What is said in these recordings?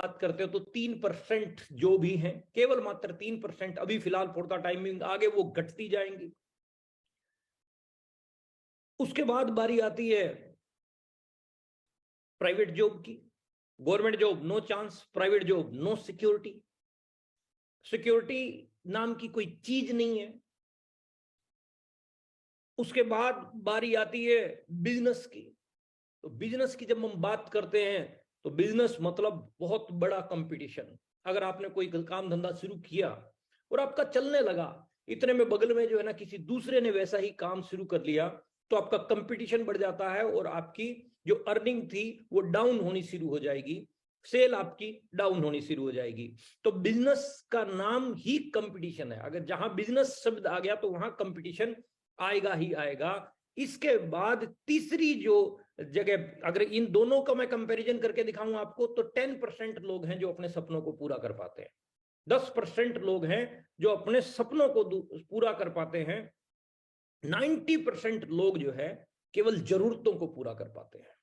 बात करते हो तो 3% जो भी हैं, केवल मात्र 3% अभी फिलहाल फॉर द टाइमिंग, आगे वो घटती जाएंगी। उसके बाद बारी आती है प्राइवेट जॉब की। Government job no chance, private job no security. Security नाम की कोई चीज नहीं है। उसके बाद बारी आती है बिजनेस की। तो बिजनेस की जब हम बात करते हैं तो बिजनेस मतलब बहुत बड़ा कंपटीशन। अगर आपने कोई काम धंधा शुरू किया और आपका चलने लगा, इतने में बगल में जो है ना किसी दूसरे ने वैसा ही काम शुरू कर लिया, तो आपका कंपटीशन बढ़ जाता है और आपकी जो अर्निंग थी वो डाउन होनी शुरू हो जाएगी, सेल आपकी डाउन होनी शुरू हो जाएगी। तो बिजनेस का नाम ही कंपटीशन है। अगर जहां बिजनेस शब्द आ गया तो वहां कंपटीशन आएगा ही आएगा। इसके बाद तीसरी जो जगह, अगर इन दोनों का मैं कंपैरिजन करके दिखाऊं आपको, तो 10% लोग हैं जो अपने सपनों को पूरा कर पाते हैं। 10% लोग हैं जो अपने सपनों को पूरा कर पाते हैं। 90% लोग जो है केवल जरूरतों को पूरा कर पाते हैं।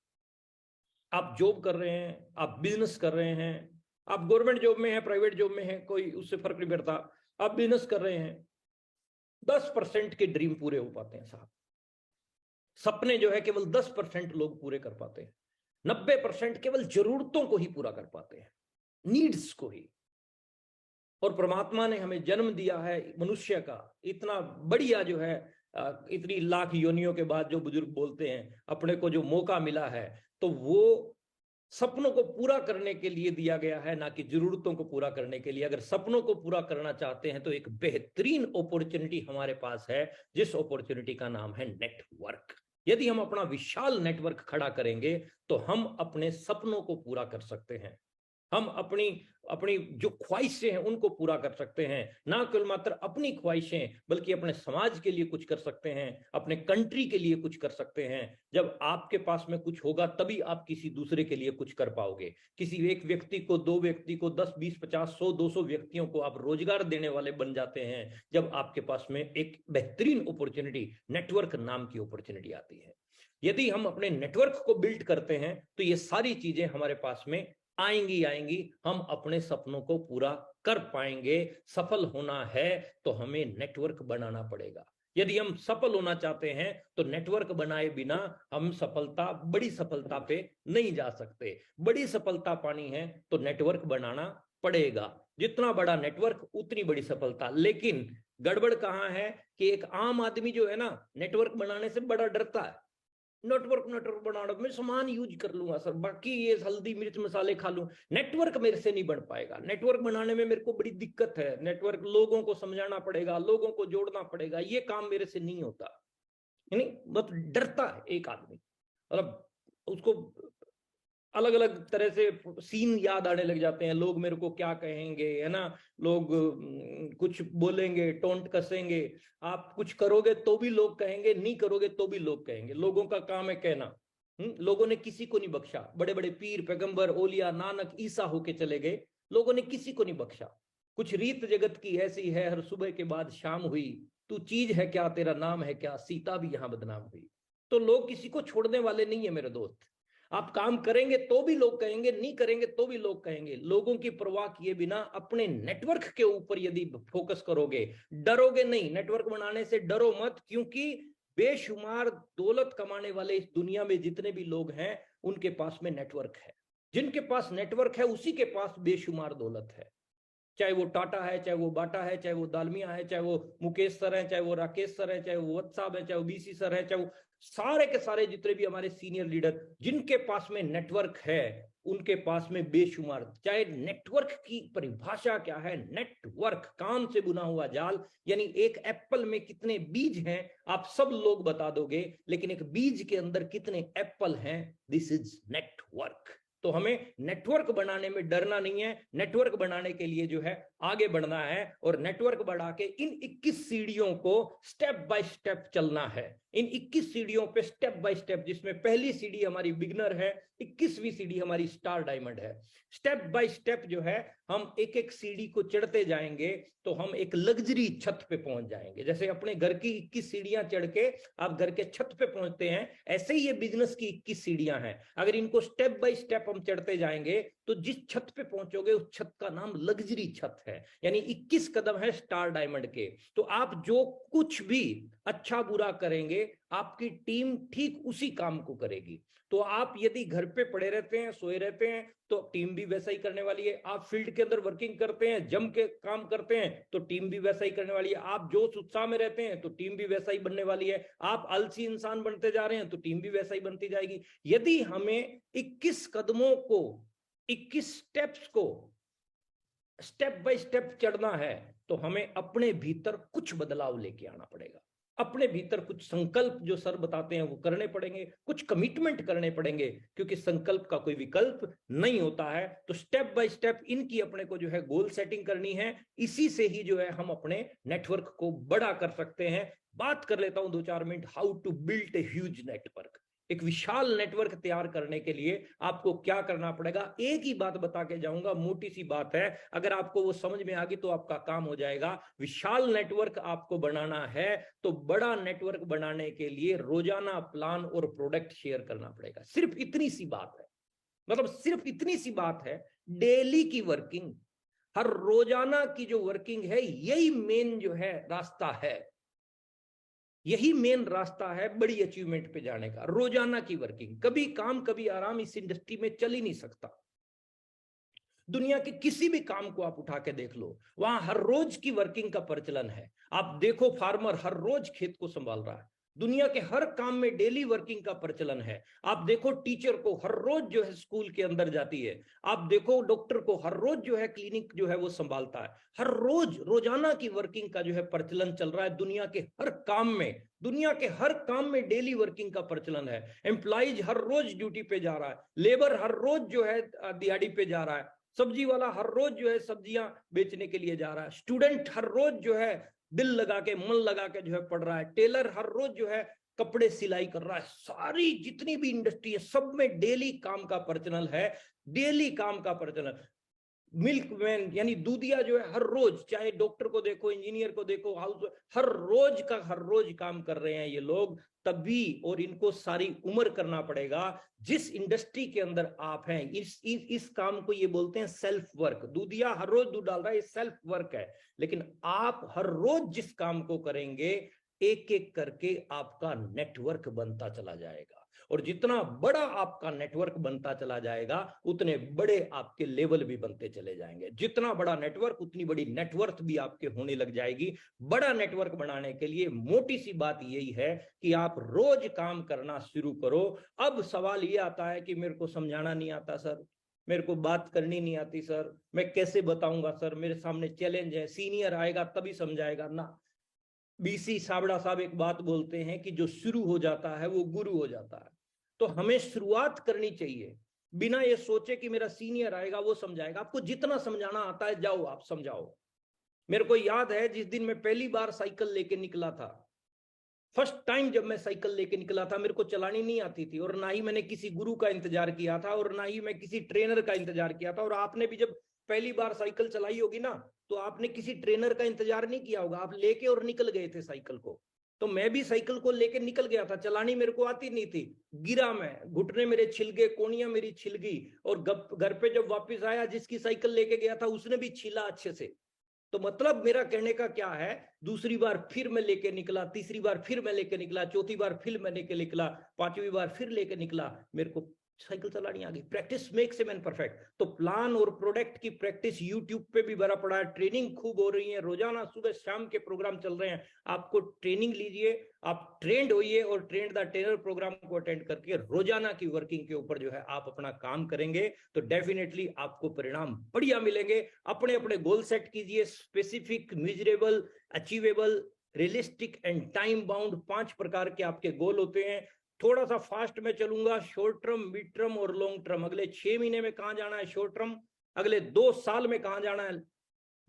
आप जॉब कर रहे हैं, आप बिजनेस कर रहे हैं, आप गवर्नमेंट जॉब में हैं, प्राइवेट जॉब में हैं, कोई उससे फर्क नहीं पड़ता, आप बिजनेस कर रहे हैं, 10% के ड्रीम पूरे हो पाते हैं साहब। सपने जो है केवल 10% लोग पूरे कर पाते हैं। 90% केवल जरूरतों को ही पूरा कर पाते हैं, नीड्स को ही। और परमात्मा ने हमें जन्म दिया है मनुष्य का, इतना बढ़िया जो है, इतनी लाख योनियों के बाद जो बुजुर्ग बोलते हैं, अपने को जो मौका मिला है, तो वो सपनों को पूरा करने के लिए दिया गया है, ना कि जरूरतों को पूरा करने के लिए। अगर सपनों को पूरा करना चाहते हैं तो एक बेहतरीन अपॉर्चुनिटी हमारे पास है, जिस अपॉर्चुनिटी का नाम है नेटवर्क। यदि हम अपना विशाल नेटवर्क खड़ा करेंगे तो हम अपने सपनों को पूरा कर सकते हैं। हम अपनी अपनी जो ख्वाहिशें हैं उनको पूरा कर सकते हैं। ना केवल मात्र अपनी ख्वाहिशें, बल्कि अपने समाज के लिए कुछ कर सकते हैं, अपने कंट्री के लिए कुछ कर सकते हैं। जब आपके पास में कुछ होगा तभी आप किसी दूसरे के लिए कुछ कर पाओगे। किसी एक व्यक्ति को, दो व्यक्ति को, 10, 20, 50, 100, 200 व्यक्तियों को आप रोजगार देने वाले बन जाते हैं जब आपके पास में एक बेहतरीन अपॉर्चुनिटी, नेटवर्क नाम की अपॉर्चुनिटी आती है। यदि हम अपने नेटवर्क को बिल्ड करते हैं तो ये सारी चीजें हमारे पास में आएंगी। हम अपने सपनों को पूरा कर पाएंगे। सफल होना है तो हमें नेटवर्क बनाना पड़ेगा। यदि हम सफल होना चाहते हैं तो नेटवर्क बनाए बिना हम बड़ी सफलता पे नहीं जा सकते। बड़ी सफलता पानी है तो नेटवर्क बनाना पड़ेगा। जितना बड़ा नेटवर्क उतनी बड़ी सफलता। लेकिन गड़बड़ कहां है कि एक आम आदमी जो है ना, नेटवर्क बनाने से बड़ा डरता है। नेटवर्क बनाना, मैं सामान यूज कर लूंगा सर, बाकी ये हल्दी मिर्च मसाले खा लूं, नेटवर्क मेरे से नहीं बन पाएगा। नेटवर्क बनाने में मेरे को बड़ी दिक्कत है। नेटवर्क लोगों को समझाना पड़ेगा, लोगों को जोड़ना पड़ेगा, ये काम मेरे से नहीं होता। यानी मतलब डरता है एक आदमी, मतलब उसको अलग अलग तरह से सीन याद आने लग जाते हैं। लोग मेरे को क्या कहेंगे, है ना, लोग कुछ बोलेंगे, टोंट कसेंगे। आप कुछ करोगे तो भी लोग कहेंगे, नहीं करोगे तो भी लोग कहेंगे। लोगों का काम है कहना। लोगों ने किसी को नहीं बख्शा। बड़े बड़े पीर, पैगंबर, ओलिया, नानक, ईसा होके चले गए, लोगों ने किसी को नहीं बख्शा। कुछ रीत जगत की ऐसी है, हर सुबह के बाद शाम हुई, तू चीज है क्या, तेरा नाम है क्या, सीता भी यहां बदनाम हुई। तो लोग किसी को छोड़ने वाले नहीं है मेरे दोस्त। आप काम करेंगे तो भी लोग कहेंगे, नहीं करेंगे तो भी लोग कहेंगे। लोगों की परवाह किए बिना अपने नेटवर्क के ऊपर यदि फोकस करोगे, डरोगे नहीं। नेटवर्क बनाने से डरो मत, क्योंकि बेशुमार दौलत कमाने वाले इस दुनिया में जितने भी लोग हैं उनके पास में नेटवर्क है। जिनके पास नेटवर्क है उसी के पास बेशुमार दौलत है। चाहे वो टाटा है, चाहे वो बाटा है, चाहे वो दालमिया है, चाहे वो मुकेश सर है, चाहे वो राकेश सर है, चाहे वो वत्स साहब है, चाहे वो बीसी सर है, चाहे वो सारे के सारे जितने भी हमारे सीनियर लीडर, जिनके पास में नेटवर्क है उनके पास में बेशुमार। चाहे नेटवर्क की परिभाषा क्या है, नेटवर्क काम से बुना हुआ जाल। यानी एक एप्पल में कितने बीज हैं आप सब लोग बता दोगे, लेकिन एक बीज के अंदर कितने एप्पल हैं, दिस इज नेटवर्क। तो हमें नेटवर्क बनाने में डरना नहीं है। नेटवर्क बनाने के लिए जो है आगे बढ़ना है, और नेटवर्क बढ़ा के इन 21 सीढ़ियों को स्टेप बाय स्टेप चलना है। इन 21 सीढ़ियों पे स्टेप बाय स्टेप, जिसमें पहली सीढ़ी हमारी बिगनर है, 21वीं सीढ़ी हमारी स्टार डायमंड है। स्टेप बाय स्टेप जो है हम एक एक सीढ़ी को चढ़ते जाएंगे तो हम एक लग्जरी छत पे पहुंच जाएंगे। जैसे अपने घर की 21 सीढ़ियां चढ़ के आप घर के छत पे पहुंचते हैं, ऐसे ही ये बिजनेस की 21 सीढ़ियां हैं। अगर इनको स्टेप बाय स्टेप हम चढ़ते जाएंगे तो जिस छत पे पहुंचोगे उस छत का नाम लग्जरी छत है, यानी 21 कदम है स्टार डायमंड के। तो आप जो कुछ भी अच्छा बुरा करेंगे, आपकी टीम ठीक उसी काम को करेगी। तो आप यदि घर पे पड़े रहते हैं, सोए रहते हैं, तो टीम भी वैसा ही करने वाली है। आप फील्ड के अंदर वर्किंग करते हैं, जम के काम करते हैं, तो टीम भी वैसा ही करने वाली है। आप जोश उत्साह में रहते हैं तो टीम भी वैसा ही बनने वाली है। आप आलसी इंसान बनते जा रहे हैं तो टीम भी वैसा ही बनती जाएगी। यदि हमें 21 कदमों को, 21 स्टेप्स को स्टेप बाय स्टेप चढ़ना है, तो हमें अपने भीतर कुछ बदलाव लेके आना पड़ेगा। अपने भीतर कुछ संकल्प जो सर बताते हैं वो करने पड़ेंगे, कुछ कमिटमेंट करने पड़ेंगे, क्योंकि संकल्प का कोई विकल्प नहीं होता है। तो स्टेप बाय स्टेप इनकी अपने को जो है गोल सेटिंग करनी है। इसी से ही जो है हम अपने नेटवर्क को बड़ा कर सकते हैं। बात कर लेता हूं 2-4 minute, how to build a huge network. एक विशाल नेटवर्क तैयार करने के लिए आपको क्या करना पड़ेगा, एक ही बात बता के जाऊंगा, मोटी सी बात है, अगर आपको वो समझ में आ गई तो आपका काम हो जाएगा। विशाल नेटवर्क आपको बनाना है तो बड़ा नेटवर्क बनाने के लिए रोजाना प्लान और प्रोडक्ट शेयर करना पड़ेगा। सिर्फ इतनी सी बात है, मतलब सिर्फ इतनी सी बात है। डेली की वर्किंग, हर रोजाना की जो वर्किंग है, यही मेन जो है रास्ता है, यही मेन रास्ता है बड़ी अचीवमेंट पे जाने का। रोजाना की वर्किंग, कभी काम कभी आराम इस इंडस्ट्री में चल ही नहीं सकता। दुनिया के किसी भी काम को आप उठा के देख लो, वहां हर रोज की वर्किंग का प्रचलन है। आप देखो फार्मर हर रोज खेत को संभाल रहा है। दुनिया के हर काम में डेली वर्किंग का प्रचलन है। आप देखो टीचर को हर रोज जो है स्कूल के अंदर जाती है। आप देखो डॉक्टर को हर रोज जो है क्लिनिक जो है वो संभालता है। हर रोज रोजाना की वर्किंग का जो है प्रचलन चल रहा है दुनिया के हर काम में। दुनिया के हर काम में डेली वर्किंग का प्रचलन है। एम्प्लॉइज हर रोज ड्यूटी पे जा रहा है, लेबर हर रोज जो है दिहाड़ी पे जा रहा है, सब्जी वाला हर रोज जो है सब्जियां बेचने के लिए जा रहा है, स्टूडेंट हर रोज जो है दिल लगा के मन लगा के जो है पढ़ रहा है, टेलर हर रोज जो है कपड़े सिलाई कर रहा है। सारी जितनी भी इंडस्ट्री है सब में डेली काम का प्रचलन है, डेली काम का प्रचलन। मिल्कमैन यानी दूधिया जो है हर रोज, चाहे डॉक्टर को देखो, इंजीनियर को देखो, हाउस, हर रोज काम कर रहे हैं ये लोग। तभी और इनको सारी उम्र करना पड़ेगा। जिस इंडस्ट्री के अंदर आप हैं, इस काम को ये बोलते हैं सेल्फ वर्क। दूधिया हर रोज दूध डाल रहा है, ये सेल्फ वर्क है। लेकिन आप हर रोज जिस काम को करेंगे, एक एक करके आपका नेटवर्क बनता चला जाएगा। और जितना बड़ा आपका नेटवर्क बनता चला जाएगा, उतने बड़े आपके लेवल भी बनते चले जाएंगे। जितना बड़ा नेटवर्क, उतनी बड़ी नेटवर्थ भी आपके होने लग जाएगी। बड़ा नेटवर्क बनाने के लिए मोटी सी बात यही है कि आप रोज काम करना शुरू करो। अब सवाल ये आता है कि मेरे को समझाना नहीं आता सर, मेरे को बात करनी नहीं आती सर, मैं कैसे बताऊंगा सर, मेरे सामने चैलेंज है, सीनियर आएगा तभी समझाएगा ना। बीसी साबड़ा साहब एक बात बोलते हैं कि जो शुरू हो जाता है वो गुरु हो जाता है। तो हमें शुरुआत करनी चाहिए, बिना ये सोचे कि मेरा सीनियर आएगा वो समझाएगा। आपको जितना समझाना आता है जाओ आप समझाओ। मेरे को याद है जिस दिन मैं पहली बार साइकिल लेके निकला था, फर्स्ट टाइम जब मैं साइकिल लेके निकला था, मेरे को चलानी नहीं आती थी, और ना ही मैंने किसी गुरु का इंतजार किया था, और ना ही मैं किसी ट्रेनर का इंतजार किया था। और आपने भी जब पहली बार साइकिल चलाई होगी ना, तो आपने किसी ट्रेनर का इंतजार नहीं किया होगा, आप लेके और निकल गए थे साइकिल को। तो मैं भी साइकिल को लेके निकल गया था, चलानी मेरे को आती नहीं थी, गिरा मैं, घुटने मेरे छिल गए, कोनियां मेरी छिल गई, और घर पे जब वापस आया, जिसकी साइकिल लेके गया था उसने भी छीला अच्छे से। तो मतलब मेरा कहने का क्या है, दूसरी बार फिर मैं लेके निकला, तीसरी बार फिर मैं लेके निकला, चौथी बार फिर मैं लेके निकला, पांचवी बार फिर लेके निकला, मेरे को साइकिल चलानी आ गई। Practice makes a man perfect. तो प्लान और प्रोडक्ट की प्रैक्टिस यूट्यूब पे भी भरा पड़ा है, ट्रेनिंग खूब हो रही है, रोजाना सुबह शाम के प्रोग्राम चल रहे हैं। आपको ट्रेनिंग लीजिए, आप ट्रेंड होइए, और ट्रेंड द ट्रेनर प्रोग्राम को अटेंड करके रोजाना की वर्किंग के ऊपर जो है आप अपना काम करेंगे, तो डेफिनेटली आपको परिणाम बढ़िया मिलेंगे। अपने अपने गोल सेट कीजिए, specific, measurable, achievable, realistic and time bound. 5 प्रकार के आपके गोल होते हैं। थोड़ा सा फास्ट में चलूंगा, शॉर्ट टर्म, मिड टर्म और लॉन्ग टर्म। अगले 6 महीने में कहां जाना है शॉर्ट टर्म, अगले 2 साल में कहां जाना है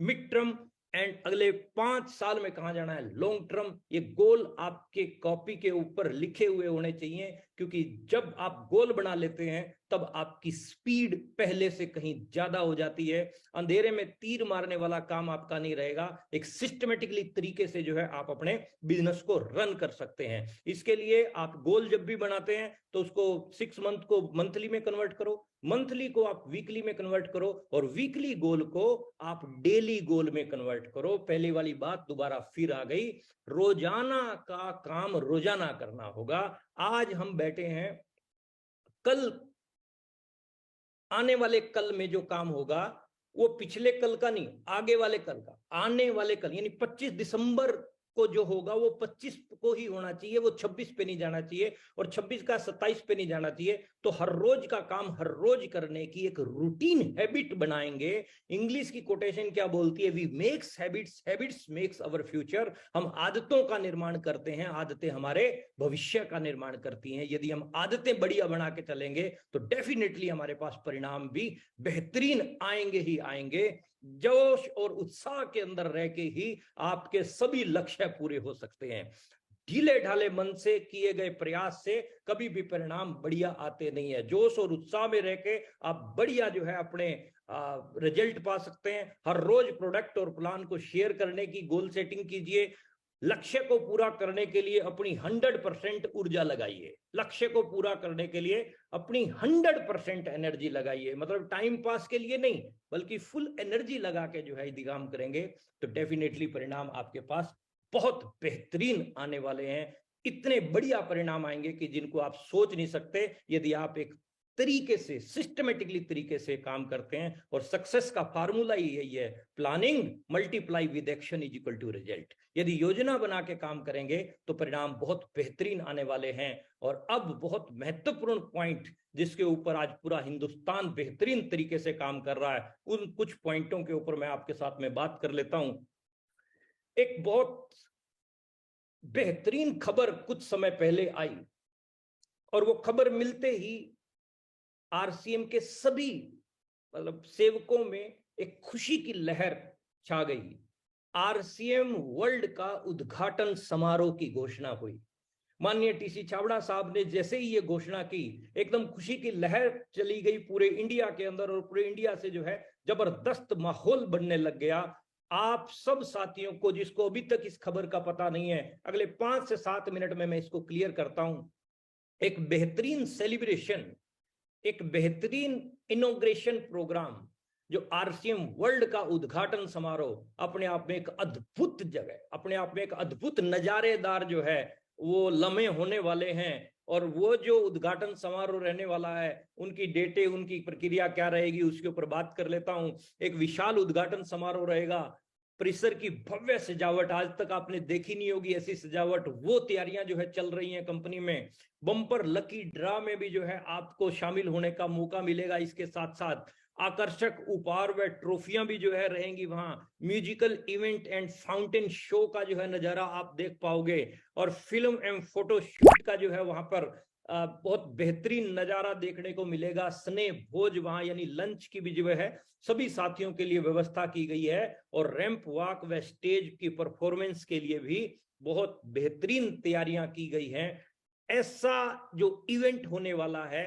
मिड टर्म, एंड अगले 5 साल में कहां जाना है लॉन्ग टर्म। ये गोल आपके कॉपी के ऊपर लिखे हुए होने चाहिए। क्योंकि जब आप गोल बना लेते हैं तब आपकी स्पीड पहले से कहीं ज्यादा हो जाती है। अंधेरे में तीर मारने वाला काम आपका नहीं रहेगा। एक सिस्टमेटिकली तरीके से जो है आप अपने बिजनेस को रन कर सकते हैं। इसके लिए आप गोल जब भी बनाते हैं तो उसको 6 मंथ को मंथली में कन्वर्ट करो, मंथली को आप वीकली में कन्वर्ट करो, और वीकली गोल को आप डेली गोल में कन्वर्ट करो। पहली वाली बात दोबारा फिर आ गई, रोजाना का काम रोजाना करना होगा। आज हम बैठे हैं, कल आने वाले कल में जो काम होगा वो पिछले कल का नहीं, आगे वाले कल का, आने वाले कल यानी 25 दिसंबर को जो होगा वो 25 को ही होना चाहिए, वो 26 पे नहीं जाना चाहिए, और 26 का 27 पे नहीं जाना चाहिए। तो हर रोज का काम हर रोज करने की एक रूटीन हैबिट बनाएंगे। इंग्लिश की कोटेशन क्या बोलती है, we makes habits, habits makes our future. हम आदतों का निर्माण करते हैं, आदतें हमारे भविष्य का निर्माण करती हैं। यदि हम आदतें बढ़िया बना के चलेंगे तो डेफिनेटली हमारे पास परिणाम भी बेहतरीन आएंगे ही आएंगे। जोश और उत्साह के अंदर रह के ही आपके सभी लक्ष्य पूरे हो सकते हैं। ढीले ढाले मन से किए गए प्रयास से कभी भी परिणाम बढ़िया आते नहीं है। जोश और उत्साह में रह के आप बढ़िया जो है अपने रिजल्ट पा सकते हैं। हर रोज प्रोडक्ट और प्लान को शेयर करने की गोल सेटिंग कीजिए। लक्ष्य को पूरा करने के लिए अपनी 100% ऊर्जा लगाइए। लक्ष्य को पूरा करने के लिए अपनी 100% एनर्जी लगाइए। मतलब टाइम पास के लिए नहीं, बल्कि फुल एनर्जी लगा के जो है यदि काम करेंगे तो डेफिनेटली परिणाम आपके पास बहुत बेहतरीन आने वाले हैं। इतने बढ़िया परिणाम आएंगे कि जिनको आप सोच नहीं सकते, यदि आप एक तरीके से सिस्टमेटिकली तरीके से काम करते हैं। और सक्सेस का फार्मूला ही यही है, planning multiply with action is equal to result. यदि योजना बना के काम करेंगे तो परिणाम बहुत बेहतरीन आने वाले हैं। और अब बहुत महत्वपूर्ण पॉइंट जिसके ऊपर आज पूरा हिंदुस्तान बेहतरीन तरीके से काम कर रहा है, उन कुछ पॉइंटों के ऊपर मैं आपके साथ में बात कर लेता हूं। एक बहुत बेहतरीन खबर कुछ समय पहले आई, और वो खबर मिलते ही आरसीएम के सभी मतलब सेवकों में एक खुशी की लहर छा गई। आरसीएम वर्ल्ड का उद्घाटन समारोह की घोषणा हुई। माननीय टीसी छाबड़ा साहब ने जैसे ही ये घोषणा की, एकदम खुशी की लहर चली गई पूरे इंडिया के अंदर, और पूरे इंडिया से जो है जबरदस्त माहौल बनने लग गया। आप सब साथियों को जिसको अभी तक इस खबर का पता नहीं है, अगले 5 से 7 मिनट में मैं इसको क्लियर करता हूं। एक बेहतरीन सेलिब्रेशन, एक बेहतरीन इनॉग्रेशन प्रोग्राम, जो आरसीएम वर्ल्ड का उद्घाटन समारोह, अपने आप में एक अद्भुत जगह, अपने आप में एक अद्भुत नजारेदार जो है वो लम्हे होने वाले हैं। और वो जो उद्घाटन समारोह रहने वाला है, उनकी डेटें, उनकी प्रक्रिया क्या रहेगी, उसके ऊपर बात कर लेता हूं। एक विशाल उद्घाटन समारोह रहेगा, परिसर की भव्य सजावट, आज तक आपने देखी नहीं होगी ऐसी सजावट। वो तैयारियां जो है चल रही हैं कंपनी में। बम्पर लकी ड्रा में भी जो है आपको शामिल होने का मौका मिलेगा। इसके साथ साथ आकर्षक उपहार व ट्रॉफियां भी जो है रहेंगी वहां। Musical event and fountain show का जो है नजारा आप देख पाओगे, और फिल्म एंड फोटो शूट का जो है वहां पर बहुत बेहतरीन नजारा देखने को मिलेगा। स्नेह भोज वहां यानी लंच की भी जो है सभी साथियों के लिए व्यवस्था की गई है, और रैंप वॉक व स्टेज की परफॉर्मेंस के लिए भी बहुत बेहतरीन तैयारियां की गई हैं। ऐसा जो इवेंट होने वाला है,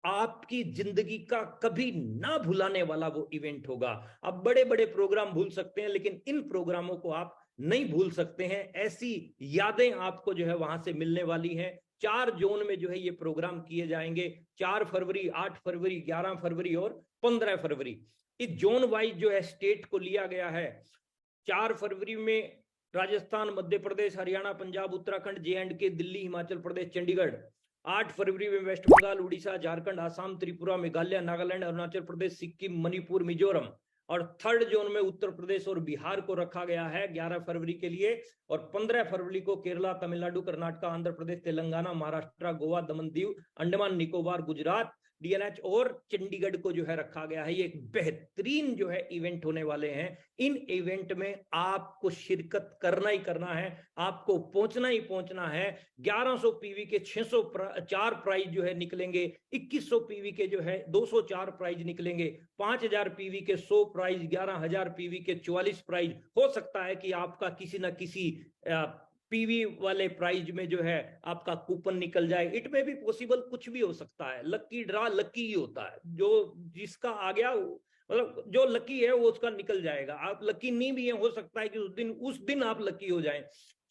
आपकी जिंदगी का कभी ना भुलाने वाला वो इवेंट होगा। आप बड़े बड़े प्रोग्राम भूल सकते हैं, लेकिन इन प्रोग्रामों को आप नहीं भूल सकते हैं। ऐसी यादें आपको जो है वहां से मिलने वाली हैं। 4 जोन में जो है ये प्रोग्राम किए जाएंगे, 4 फरवरी, 8 फरवरी, 11 फरवरी और 15 फरवरी। इस जोन वाइज जो है स्टेट को लिया गया है। 4 फरवरी में राजस्थान, मध्य प्रदेश, हरियाणा, पंजाब, उत्तराखंड, जे&के, दिल्ली, हिमाचल प्रदेश, चंडीगढ़। 8 फरवरी में वेस्ट बंगाल, उड़ीसा, झारखंड, आसाम, त्रिपुरा, मेघालय, नागालैंड, अरुणाचल प्रदेश, सिक्किम, मणिपुर, मिजोरम। और 3rd जोन में उत्तर प्रदेश और बिहार को रखा गया है 11 फरवरी के लिए। और 15 फरवरी को केरला, तमिलनाडु, कर्नाटक, आंध्र प्रदेश, तेलंगाना, महाराष्ट्र, गोवा, दमन दीव, अंडमान निकोबार, गुजरात, डीएनएच और चंडीगढ़ को जो है रखा गया है। ये एक बेहतरीन जो है इवेंट होने वाले हैं। इन इवेंट में आपको शिरकत करना ही करना है, आपको पहुंचना ही पहुंचना है। 1100 पीवी के 604 प्राइज जो है निकलेंगे, 2100 पीवी के जो है 204 प्राइज निकलेंगे, 5000 पीवी के 100 प्राइज, 11000 पीवी के 44 प्राइज। हो सकता है कि आपका किसी ना किसी पीवी वाले प्राइज में जो है आपका कूपन निकल जाए। इट में भी पॉसिबल कुछ भी हो सकता है, लकी ड्रा लकी ही होता है, जो जिसका आ गया मतलब जो लकी है वो उसका निकल जाएगा। आप लकी नहीं भी है, हो सकता है कि उस दिन आप लकी हो जाएं।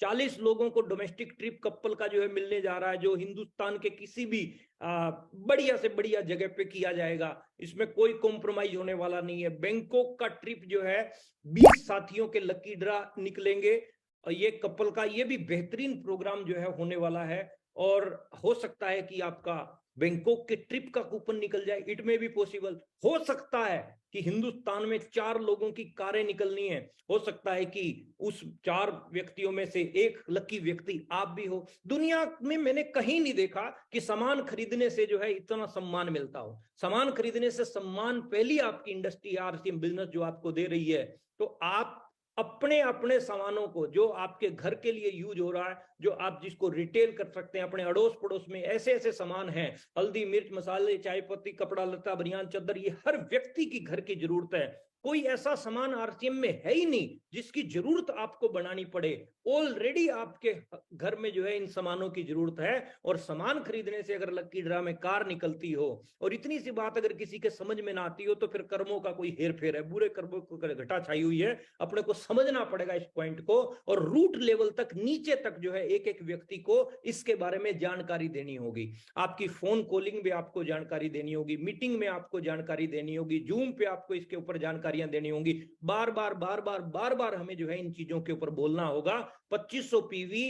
40 लोगों को डोमेस्टिक ट्रिप कपल का जो है मिलने जा रहा है, जो हिंदुस्तान के किसी भी बढ़िया से बढ़िया जगह पे किया जाएगा। इसमें कोई कॉम्प्रोमाइज होने वाला नहीं है। बैंकॉक का ट्रिप जो है 20 साथियों के लकी ड्रा निकलेंगे, और ये कपल का ये भी बेहतरीन प्रोग्राम जो है होने वाला है। और हो सकता है कि आपका बैंकॉक के ट्रिप का कूपन निकल जाए। इट में भी पॉसिबल हो सकता है कि हिंदुस्तान में 4 लोगों की कारें निकलनी है, हो सकता है कि उस 4 व्यक्तियों में से एक लकी व्यक्ति आप भी हो। दुनिया में मैंने कहीं नहीं देखा कि सामान खरीदने से जो है इतना सम्मान मिलता हो। सामान खरीदने से सम्मान पहली आपकी इंडस्ट्री आरसीएम बिजनेस जो आपको दे रही है। तो आप अपने अपने सामानों को जो आपके घर के लिए यूज हो रहा है, जो आप जिसको रिटेल कर सकते हैं, अपने अड़ोस पड़ोस में ऐसे ऐसे सामान हैं, हल्दी मिर्च मसाले चाय पत्ती कपड़ा लत्ता बनियान चादर, ये हर व्यक्ति की घर की जरूरत है। कोई ऐसा सामान आरसीएम में है ही नहीं जिसकी जरूरत आपको बनानी पड़े। ऑलरेडी आपके घर में जो है इन सामानों की जरूरत है। और सामान खरीदने से अगर लकी ड्रा में कार निकलती हो, और इतनी सी बात अगर किसी के समझ में ना आती हो, तो फिर कर्मों का कोई हेर फेर है, बुरे कर्मों को घटा छाई हुई है। अपने को समझना पड़ेगा इस पॉइंट को, और रूट लेवल तक नीचे तक जो है एक एक व्यक्ति को इसके बारे में जानकारी देनी होगी। आपकी फोन कॉलिंग में आपको जानकारी देनी होगी, मीटिंग में आपको जानकारी देनी होगी, जूम पे आपको इसके ऊपर जानकारियां देनी होंगी। बार बार हमें जो है इन चीजों के ऊपर बोलना होगा। 2500 पीवी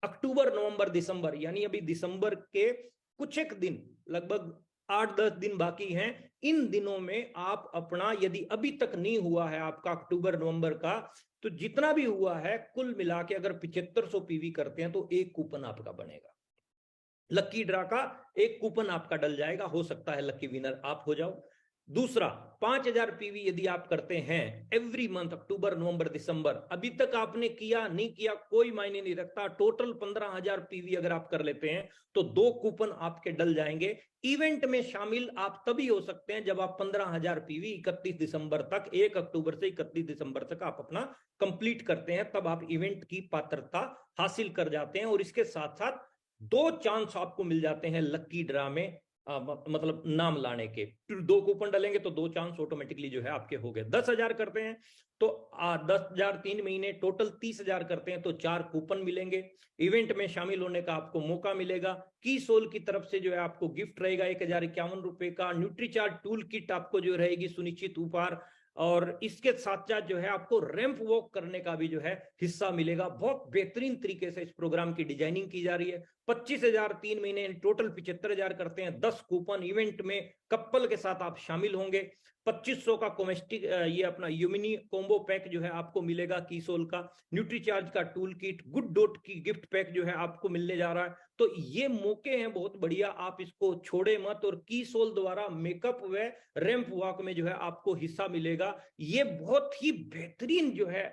अक्टूबर नवंबर दिसंबर, यानी अभी दिसंबर के कुछ एक दिन, लगभग 8-10 दिन बाकी हैं। इन दिनों में आप अपना, यदि अभी तक नहीं हुआ है आपका अक्टूबर नवंबर का, तो जितना भी हुआ है कुल मिला के अगर 7500 पीवी करते हैं तो एक कूपन आपका बनेगा। लकी ड्रा का एक कूपन आपका डल जाएगा, हो सकता है लकी विनर आप हो जाओ। दूसरा, 5000 पीवी यदि आप करते हैं एवरी मंथ, अक्टूबर नवंबर दिसंबर, अभी तक आपने किया नहीं किया कोई मायने नहीं रखता, टोटल 15000 पीवी अगर आप कर लेते हैं तो 2 कूपन आपके डल जाएंगे। इवेंट में शामिल आप तभी हो सकते हैं जब आप 15000 पीवी 31 दिसंबर तक, 1 अक्टूबर से 31 दिसंबर तक आप अपना कंप्लीट करते हैं, तब आप इवेंट की पात्रता हासिल कर जाते हैं। और इसके साथ साथ 2 चांस आपको मिल जाते हैं लकी ड्रा में, मतलब नाम लाने के। 2 कूपन डालेंगे तो 2 चांस ऑटोमेटिकली जो है आपके हो गए। 10,000 करते हैं तो 10,000 3 महीने, टोटल 30,000 करते हैं तो 4 कूपन मिलेंगे। इवेंट में शामिल होने का आपको मौका मिलेगा। की सोल की तरफ से जो है आपको गिफ्ट रहेगा 1051 रुपए का। न्यूट्रीचार्ज टूल किट आपको जो रहेगी सुनिश्चित उपहार। और इसके साथ साथ जो है आपको रैंप वॉक करने का भी जो है हिस्सा मिलेगा। बहुत बेहतरीन तरीके से इस प्रोग्राम की डिजाइनिंग की जा रही है। 25,000 3 महीने, टोटल 75,000 करते हैं। 10 कूपन इवेंट में कपल के साथ आप शामिल होंगे। 2500 का कोमेस्टिक ये अपना यूमिनी कोम्बो पैक जो है आपको मिलेगा कीसोल का। न्यूट्रीचार्ज का टूल किट, गुड डॉट की गिफ्ट पैक जो है आपको मिलने जा रहा है। तो ये मौके हैं बहुत बढ़िया, आप इसको छोड़े मत। और कीसोल द्वारा मेकअप व रैंप वॉक में जो है आपको हिस्सा मिलेगा। ये बहुत ही बेहतरीन जो है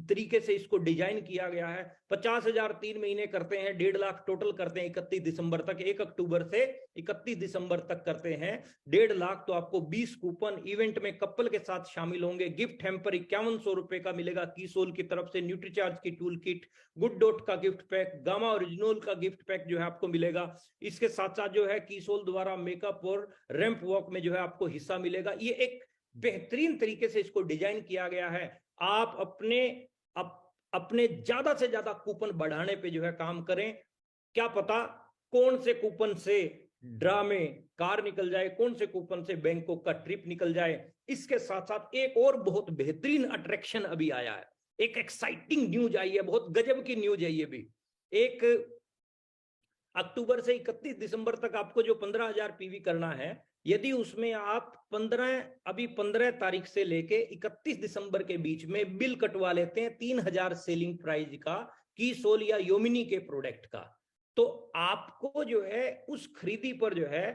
तरीके से इसको डिजाइन किया गया है। 50,000 3 महीने करते हैं, 1.5 लाख टोटल करते हैं 31 दिसंबर तक। 1 अक्टूबर से 31 दिसंबर तक करते हैं 1.5 लाख, तो आपको 20 कूपन इवेंट में कपल के साथ शामिल होंगे। गिफ्ट हैम्पर 5100 रुपए का मिलेगा कीसोल की तरफ से। न्यूट्रीचार्ज की टूल किट, गुड डॉट का गिफ्ट पैक, गामा ओरिजिनल का गिफ्ट पैक जो है आपको मिलेगा। इसके साथ साथ जो है कीसोल द्वारा मेकअप और रैंप वॉक में जो है आपको हिस्सा मिलेगा। ये एक बेहतरीन तरीके से इसको डिजाइन किया गया है। आप अपने ज्यादा से ज्यादा कूपन बढ़ाने पे जो है काम करें। क्या पता कौन से कूपन से ड्रा में कार निकल जाए, कौन से कूपन से बैंकॉक का ट्रिप निकल जाए। इसके साथ साथ एक और बहुत बेहतरीन अट्रैक्शन अभी आया है, एक एक्साइटिंग न्यूज आई है, बहुत गजब की न्यूज है ये भी। एक अक्टूबर से 31 दिसंबर तक आपको जो 15,000 पीवी करना है, यदि उसमें आप 15 तारीख से लेके 31 दिसंबर के बीच में बिल कटवा लेते हैं 3,000 सेलिंग प्राइस का कीसोल या योमिनी के प्रोडक्ट का, तो आपको जो है उस खरीदी पर जो है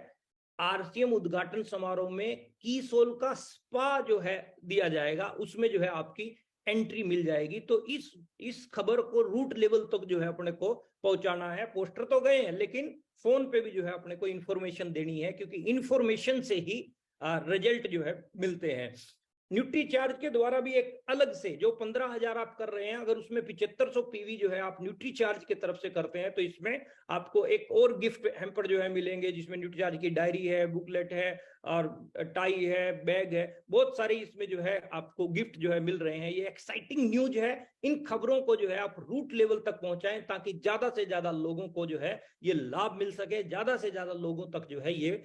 आरसीएम उद्घाटन समारोह में कीसोल का स्पा जो है दिया जाएगा, उसमें जो है आपकी एंट्री मिल जाएगी। तो इस खबर को रूट लेवल तक जो है अपने को पहुंचाना है। पोस्टर तो गए हैं, लेकिन फोन पे भी जो है अपने को इंफॉर्मेशन देनी है, क्योंकि इंफॉर्मेशन से ही रिजल्ट जो है मिलते हैं। न्यूट्री चार्ज के द्वारा भी एक अलग से जो 15,000 आप कर रहे हैं, अगर उसमें 7500 पीवी जो है आप न्यूट्री चार्ज की तरफ से करते हैं, तो इसमें आपको एक और गिफ्ट हैम्पर जो है मिलेंगे, जिसमें न्यूट्री चार्ज की डायरी है, बुकलेट है और टाई है, बैग है, बहुत सारी इसमें जो है आपको गिफ्ट जो है मिल रहे हैं। ये एक्साइटिंग न्यूज है। इन खबरों को जो है आप रूट लेवल तक पहुंचाएं, ताकि ज्यादा से ज्यादा लोगों को जो है ये लाभ मिल सके, ज्यादा से ज्यादा लोगों तक जो है ये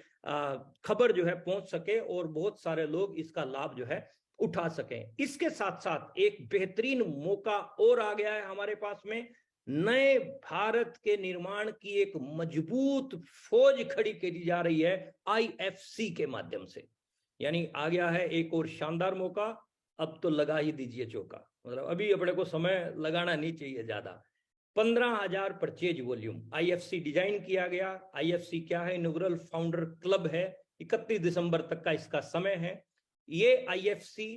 खबर जो है पहुंच सके और बहुत सारे लोग इसका लाभ जो है उठा सकें। इसके साथ साथ एक बेहतरीन मौका और आ गया है हमारे पास में। नए भारत के निर्माण की एक मजबूत फौज खड़ी की जा रही है आईएफसी के माध्यम से। यानी आ गया है एक और शानदार मौका। अब तो लगा ही दीजिए चौका, मतलब अभी अपने को समय लगाना नहीं चाहिए ज्यादा। 15,000 परचेज वॉल्यूम आईएफसी डिजाइन किया गया। आईएफसी क्या है? इनॉग्रल फाउंडर क्लब है। 31 दिसंबर तक का इसका समय है। ये आईएफसी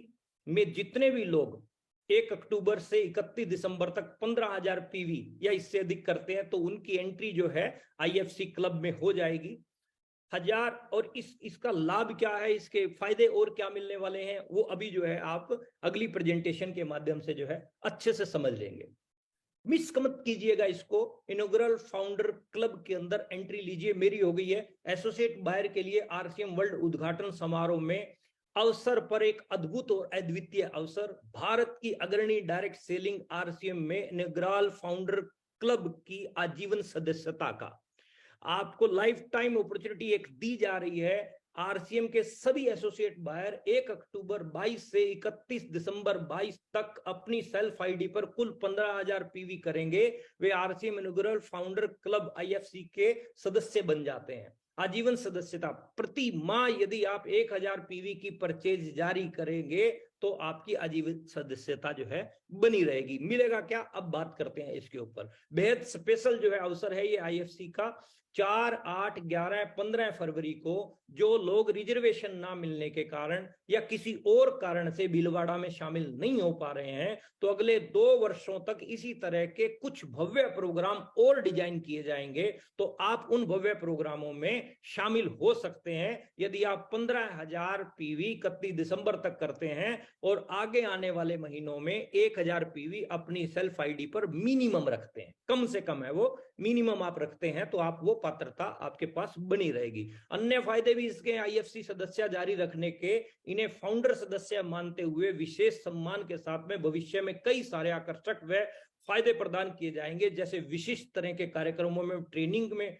में जितने भी लोग 1 अक्टूबर से 31 दिसंबर तक 15,000 पीवी या इससे अधिक करते हैं, तो उनकी एंट्री जो है आईएफसी क्लब में हो जाएगी। और इसका लाभ क्या है, इसके फायदे और क्या मिलने वाले हैं, वो अभी जो है आप अगली प्रेजेंटेशन के माध्यम से जो है अच्छे से समझ लेंगे। मिस मत कीजिएगा इसको। इनॉग्रल फाउंडर क्लब के अंदर एंट्री लीजिए। मेरी हो गई है। एसोसिएट बायर के लिए आरसीएम वर्ल्ड उद्घाटन समारोह में अवसर पर एक अद्भुत और अद्वितीय अवसर। भारत की अग्रणी डायरेक्ट सेलिंग आरसीएम में इनॉग्रल फाउंडर क्लब की आजीवन सदस्यता का आपको लाइफ टाइम अपॉर्चुनिटी एक दी जा रही है। आरसीएम के सभी एसोसिएट बायर 1 अक्टूबर 22 से 31 दिसंबर 22 तक अपनी सेल्फ आईडी पर कुल 15,000 पीवी करेंगे। वे RCM inaugural founder club IFC के सदस्य बन जाते हैं। आजीवन सदस्यता। प्रति माह यदि आप 1,000 पीवी की परचेज जारी करेंगे तो आपकी आजीवन सदस्यता जो है बनी रहेगी। मिलेगा क्या, अब बात करते हैं इसके ऊपर। बेहद स्पेशल जो है अवसर है ये आईएफसी का। 4, 8, 11, 15 फरवरी को जो लोग रिजर्वेशन ना मिलने के कारण या किसी और कारण से भीलवाड़ा में शामिल नहीं हो पा रहे हैं, तो अगले 2 वर्षों तक इसी तरह के कुछ भव्य प्रोग्राम और डिजाइन किए जाएंगे। तो आप उन भव्य प्रोग्रामों में शामिल हो सकते हैं यदि आप 15,000 पीवी 31 दिसंबर तक करते हैं और आगे आने वाले महीनों में 1,000 पीवी अपनी सेल्फ आईडी पर मिनिमम रखते हैं। कम से कम है वो, मिनिमम आप रखते हैं, तो आप वो पात्रता आपके पास बनी रहेगी। अन्य फायदे भी इसके आईएफसी सदस्य जारी रखने के, इन्हें फाउंडर सदस्य मानते हुए विशेष सम्मान के साथ में भविष्य में कई सारे आकर्षक व फायदे प्रदान किए जाएंगे, जैसे विशिष्ट तरह के कार्यक्रमों में ट्रेनिंग में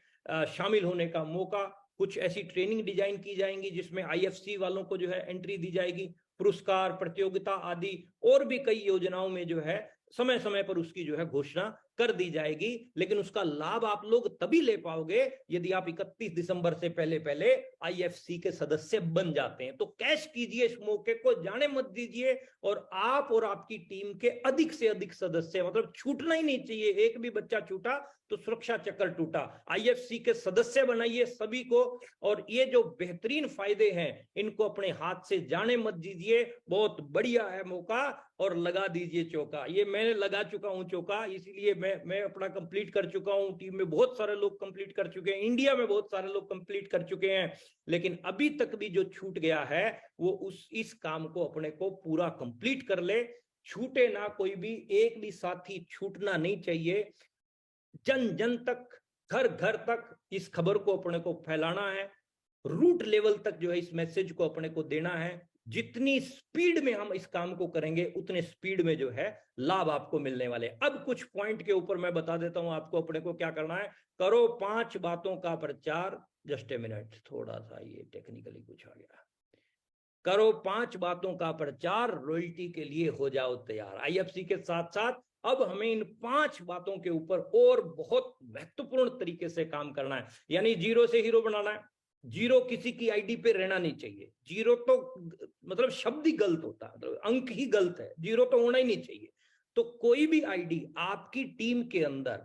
शामिल होने का मौका। कुछ ऐसी ट्रेनिंग डिजाइन की जाएंगी जिसमें आईएफसी वालों को जो है एंट्री दी जाएगी। पुरस्कार, प्रतियोगिता आदि और भी कई योजनाओं में जो है समय समय पर उसकी जो है घोषणा कर दी जाएगी। लेकिन उसका लाभ आप लोग तभी ले पाओगे यदि आप 31 दिसंबर से पहले पहले आईएफसी के सदस्य बन जाते हैं। तो कैश कीजिए इस मौके को, जाने मत दीजिए। और आप और आपकी टीम के अधिक से अधिक सदस्य, मतलब छूटना ही नहीं चाहिए। एक भी बच्चा छूटा तो सुरक्षा चक्र टूटा। आईएफसी के सदस्य बनाइए सभी को, और ये जो बेहतरीन फायदे हैं इनको अपने हाथ से जाने मत दीजिए। बहुत बढ़िया है मौका, और लगा दीजिए चौका। ये मैंने लगा चुका हूं चौका, इसीलिए मैं अपना कंप्लीट कर चुका हूं। टीम में बहुत सारे लोग कंप्लीट कर चुके हैं, इंडिया में बहुत सारे लोग कंप्लीट कर चुके हैं। लेकिन अभी तक भी जो छूट गया है वो इस काम को अपने को पूरा कंप्लीट कर ले। छूटे ना कोई भी, एक भी साथी छूटना नहीं चाहिए। जन जन तक, घर घर तक इस खबर को अपने को फैलाना है। रूट लेवल तक जो है इस मैसेज को अपने को देना है। जितनी स्पीड में हम इस काम को करेंगे उतने स्पीड में जो है लाभ आपको मिलने वाले। अब कुछ पॉइंट के ऊपर मैं बता देता हूं आपको अपने को क्या करना है। करो 5 बातों का प्रचार। जस्ट ए मिनट, थोड़ा सा ये टेक्निकली कुछ आ गया। करो 5 बातों का प्रचार, रॉयल्टी के लिए हो जाओ तैयार। आईएफसी के साथ साथ अब हमें इन 5 बातों के ऊपर और बहुत महत्वपूर्ण तरीके से काम करना है। यानी जीरो से हीरो बनाना है। जीरो किसी की आईडी पे रहना नहीं चाहिए। जीरो तो मतलब शब्द ही गलत होता है, मतलब अंक ही गलत है। जीरो तो होना ही नहीं चाहिए। तो कोई भी आईडी आपकी टीम के अंदर,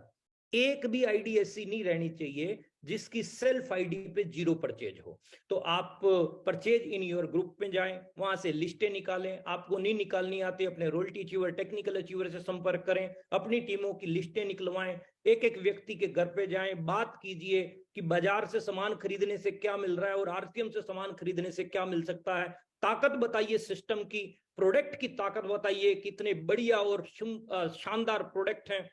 एक भी आईडी ऐसी नहीं रहनी चाहिए जिसकी सेल्फ आईडी पे 0 परचेज हो। तो आप परचेज इन योर ग्रुप में जाएं, वहां से लिस्टें निकालें। आपको नहीं निकालनी आती, अपने रॉयल्टी अचीवर, टेक्निकल अचीवर से संपर्क करें, अपनी टीमों की लिस्टें निकलवाएं। एक एक व्यक्ति के घर पे जाएं, बात कीजिए कि बाजार से सामान खरीदने से क्या मिल रहा है और आरसीएम से सामान खरीदने से क्या मिल सकता है। ताकत बताइए सिस्टम की, प्रोडक्ट की ताकत बताइए, कितने बढ़िया और शानदार प्रोडक्ट हैं,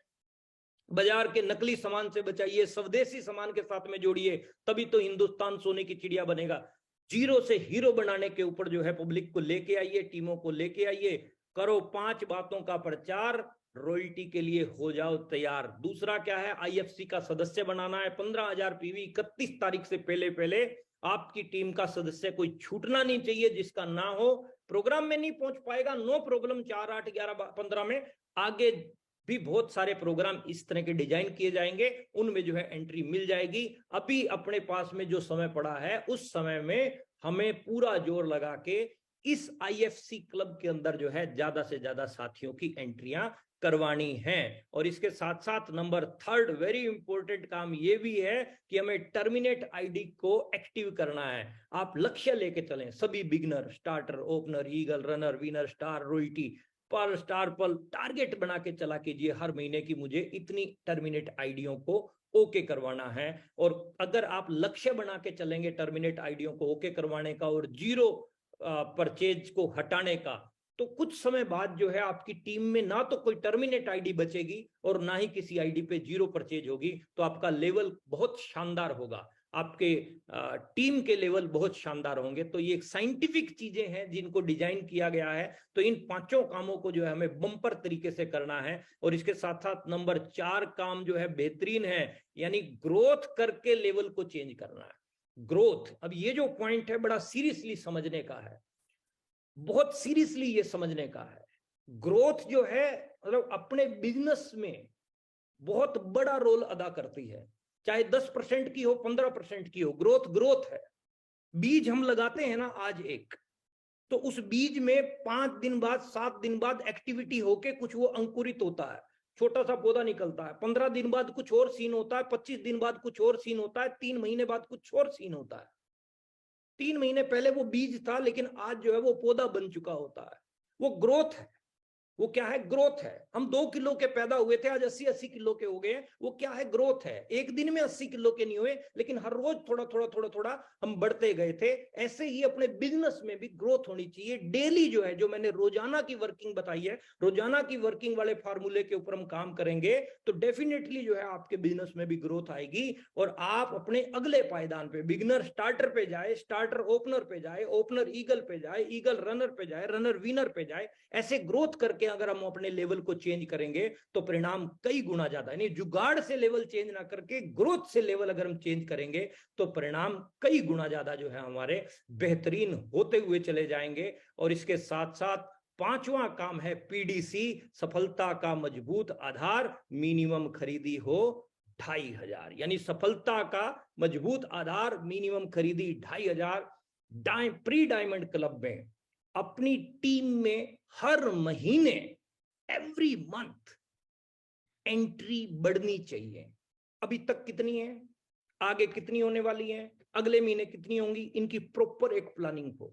बाजार के नकली सामान से बचाइए, स्वदेशी सामान के साथ में जोड़िए, तभी तो हिंदुस्तान सोने की चिड़िया बनेगा। जीरो से हीरो बनाने के ऊपर जो है पब्लिक को लेके आइए, टीमों को लेके आइए, करो 5 बातों का प्रचार, रॉयल्टी के लिए हो जाओ तैयार। दूसरा क्या है, आईएफसी का सदस्य बनाना है, 15,000 पीवी 31 तारीख से पहले पहले आपकी टीम का सदस्य कोई छूटना नहीं चाहिए जिसका ना हो। प्रोग्राम में नहीं पहुंच पाएगा, नो प्रॉब्लम, 4, 8, 11, 15 में आगे भी बहुत सारे प्रोग्राम इस तरह के डिजाइन किए जाएंगे, उनमें जो है एंट्री मिल जाएगी। अभी अपने पास में जो समय पड़ा है उस समय में हमें पूरा जोर लगा के इस आईएफसी क्लब के अंदर जो है ज्यादा से ज्यादा साथियों की एंट्रियां करवानी है। और इसके साथ साथ नंबर 3 वेरी इंपॉर्टेंट काम ये भी है कि हमें टर्मिनेट आईडी को एक्टिव करना है। आप लक्ष्य लेके चलें, सभी beginner, starter, opener, eagle, runner, winner, star, royalty, पर स्टार पर टारगेट बना के चला कीजिए हर महीने की मुझे इतनी टर्मिनेट आईडियों को ओके करवाना है। और अगर आप लक्ष्य बना के चलेंगे टर्मिनेट आईडियों को ओके करवाने का और जीरो परचेज को हटाने का, तो कुछ समय बाद जो है आपकी टीम में ना तो कोई टर्मिनेट आईडी बचेगी और ना ही किसी आईडी पे जीरो परचेज होगी। तो आपका लेवल बहुत शानदार होगा, आपके टीम के लेवल बहुत शानदार होंगे। तो ये साइंटिफिक चीजें हैं जिनको डिजाइन किया गया है। तो इन 5 कामों को जो है हमें बम्पर तरीके से करना है। और इसके साथ साथ नंबर 4 काम जो है बेहतरीन है, यानी ग्रोथ करके लेवल को चेंज करना है। ग्रोथ, अब ये जो पॉइंट है बड़ा सीरियसली समझने का है, बहुत सीरियसली ये समझने का है। ग्रोथ जो है मतलब अपने बिजनेस में बहुत बड़ा रोल अदा करती है, चाहे 10% की हो, 15% की हो, ग्रोथ ग्रोथ है। बीज हम लगाते हैं ना आज एक, तो उस बीज में 5 दिन बाद, 7 दिन बाद एक्टिविटी होके कुछ वो अंकुरित होता है, छोटा सा पौधा निकलता है। 15 दिन बाद कुछ और सीन होता है, 25 दिन बाद कुछ और सीन होता है, 3 महीने बाद कुछ और सीन होता है। 3 महीने पहले वो बीज था, लेकिन आज जो है वो पौधा बन चुका होता है। वो ग्रोथ है। वो क्या है, ग्रोथ है। हम 2 किलो के पैदा हुए थे, आज 80-80 किलो के हो गए। वो क्या है, ग्रोथ है। एक दिन में 80 किलो के नहीं हुए, लेकिन हर रोज थोड़ा थोड़ा थोड़ा थोड़ा हम बढ़ते गए थे। ऐसे ही अपने बिजनेस में भी ग्रोथ होनी चाहिए। डेली जो है, जो मैंने रोजाना की वर्किंग बताई है, रोजाना की वर्किंग वाले फार्मूले के ऊपर हम काम करेंगे तो डेफिनेटली जो है आपके बिजनेस में भी ग्रोथ आएगी। और आप अपने अगले पायदान पे, बिगिनर स्टार्टर पे जाए, स्टार्टर ओपनर पे जाए, ओपनर ईगल पे जाए, ईगल रनर पे जाए, रनर विनर पे जाए, ऐसे ग्रोथ करके अगर हम अपने लेवल को चेंज करेंगे तो परिणाम कई गुना ज्यादा, यानी जुगाड़ से लेवल चेंज ना करके ग्रोथ से लेवल अगर हम चेंज करेंगे तो परिणाम कई गुना ज्यादा जो है हमारे बेहतरीन होते हुए चले जाएंगे। और इसके साथ साथ 5वां काम है पीडीसी, सफलता का मजबूत आधार, मिनिमम खरीदी हो 2,500, यानी सफलता का मजबूत आधार, मिनिमम खरीदी 2,500। प्री डायमंड क्लब में अपनी टीम में हर महीने, एवरी मंथ एंट्री बढ़नी चाहिए। अभी तक कितनी है, आगे कितनी होने वाली है, अगले महीने कितनी होंगी, इनकी प्रॉपर एक प्लानिंग हो।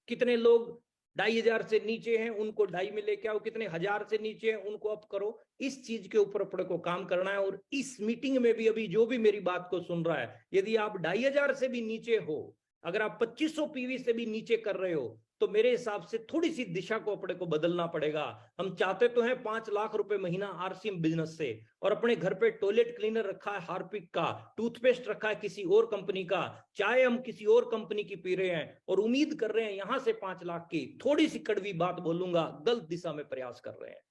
कितने लोग 2,500 से नीचे हैं उनको 2.5 में लेके आओ, कितने 1,000 से नीचे हैं उनको अप करो। इस चीज के ऊपर अपने को काम करना है। और इस मीटिंग में भी अभी जो भी मेरी बात को सुन रहा है, यदि आप 2,500 से भी नीचे हो, अगर आप 2500 पीवी से भी नीचे कर रहे हो, तो मेरे हिसाब से थोड़ी सी दिशा को अपने को बदलना पड़ेगा। हम चाहते तो हैं 5 लाख रुपए महीना आरसीएम बिजनेस से, और अपने घर पे टॉयलेट क्लीनर रखा है हार्पिक का, टूथपेस्ट रखा है किसी और कंपनी का, चाय हम किसी और कंपनी की पी रहे हैं, और उम्मीद कर रहे हैं यहां से 5 लाख की। थोड़ी सी कड़वी बात बोलूंगा, गलत दिशा में प्रयास कर रहे हैं।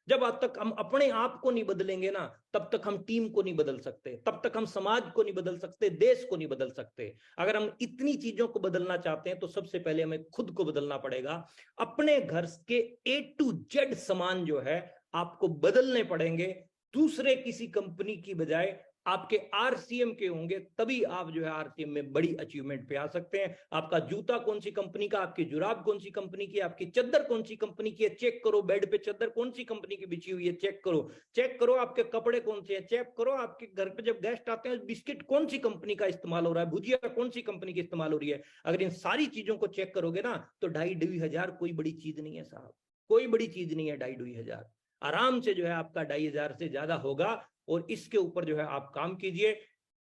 जब तक हम अपने आप को नहीं बदलेंगे ना, तब तक हम टीम को नहीं बदल सकते, तब तक हम समाज को नहीं बदल सकते, देश को नहीं बदल सकते। अगर हम इतनी चीजों को बदलना चाहते हैं तो सबसे पहले हमें खुद को बदलना पड़ेगा। अपने घर के A to Z सामान जो है आपको बदलने पड़ेंगे। दूसरे किसी कंपनी की बजाय आपके आरसीएम के होंगे, तभी आप जो है आरसीएम में बड़ी अचीवमेंट पे आ सकते हैं। आपका जूता कौन सी कंपनी का, आपकी जुराब कौन सी कंपनी की, आपकी चद्दर कौन सी कंपनी की है, चेक करो। बेड पे चद्दर कौन सी कंपनी की बिछी हुई है, चेक करो। चेक करो आपके कपड़े कौन से हैं, चेक करो आपके घर पे जब गेस्ट आते हैं बिस्किट कौन सी कंपनी का इस्तेमाल हो रहा है, भुजिया कौन सी कंपनी की इस्तेमाल हो रही है। अगर इन सारी चीजों को चेक करोगे ना, तो 2,500 कोई बड़ी चीज नहीं है साहब, कोई बड़ी चीज नहीं है। 2,500 आराम से जो है आपका 2,500 से ज्यादा होगा। और इसके ऊपर जो है आप काम कीजिए,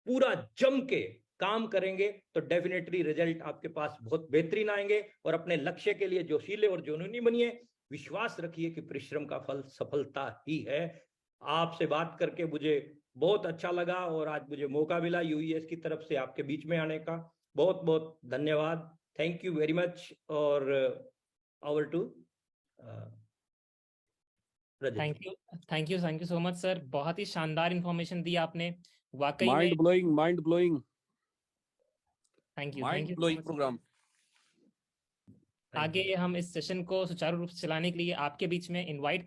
पूरा जम के काम करेंगे तो डेफिनेटली रिजल्ट आपके पास बहुत बेहतरीन आएंगे। और अपने लक्ष्य के लिए जोशीले और जुनूनी बनिए, विश्वास रखिए कि परिश्रम का फल सफलता ही है। आपसे बात करके मुझे बहुत अच्छा लगा और आज मुझे मौका मिला यूईएस की तरफ से आपके बीच में आने का। बहुत बहुत धन्यवाद। Thank you very much. और over to thank you so much sir, बहुत ही शानदार इंफॉर्मेशन दी आपने वाकई में। Mind blowing thank you programme. आगे हम इस सेशन को सुचारू रूप से चलाने के लिए आपके बीच में इनवाइट